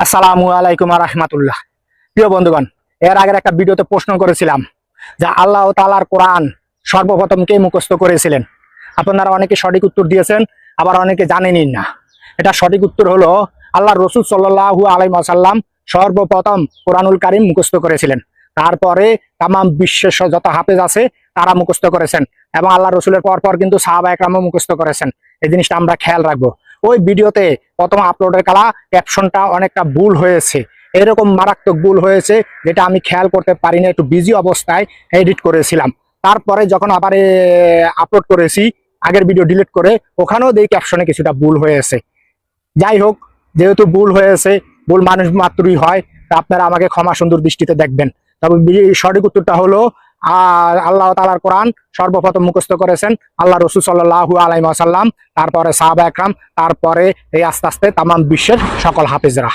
আসসালামু আলাইকুম রাহমাতুল্লাহ। প্রিয় বন্ধুগণ, এর আগের একটা ভিডিওতে প্রশ্ন করেছিলাম যে আল্লাহ তাআলার কোরআন সর্বপ্রথম কে মুখস্থ করেছিলেন। আপনারা অনেকে সঠিক উত্তর দিয়েছেন, আবার অনেকে জানেনই না। এটা সঠিক উত্তর হলো আল্লাহ রসুল সাল্লাল্লাহু আলাইহি ওয়াসাল্লাম সর্বপ্রথম কোরআনুল কারীম মুখস্থ করেছিলেন। তারপরে তাম বিশ্বের যত হাফেজ আছে তারা মুখস্থ করেছেন, এবং আল্লাহ রসুলের পর কিন্তু সাহাবা একরামও মুখস্থ করেছেন। এই জিনিসটা আমরা খেয়াল রাখবো। ওই ভিডিওতে প্রথম আপলোডের কালা ক্যাপশনটা অনেকটা ভুল হয়েছে, এরকম মারাত্মক ভুল হয়েছে যেটা আমি খেয়াল করতে পারিনি, একটু বিজি অবস্থায় এডিট করেছিলাম। তারপরে যখন আবার আপলোড করেছি আগের ভিডিও ডিলিট করে, ওখানেও দেখি ক্যাপশনে কিছুটা ভুল হয়েছে। যাই হোক, যেহেতু ভুল হয়েছে, ভুল মানুষ মাত্রই হয়, তা আপনারা আমাকে ক্ষমা সুন্দর দৃষ্টিতে দেখবেন। তবে সঠিক উত্তরটা হলো আল্লাহ তাআলার কোরআন সর্বপ্রথম মুখস্থ করেছেন আল্লাহ রসুল সাল্লাল্লাহু আলাইহি ওয়াসাল্লাম, তারপরে সাহাবা একরাম, তারপরে এই আস্তে আস্তে তামাম বিশ্বের সকল হাফেজরা।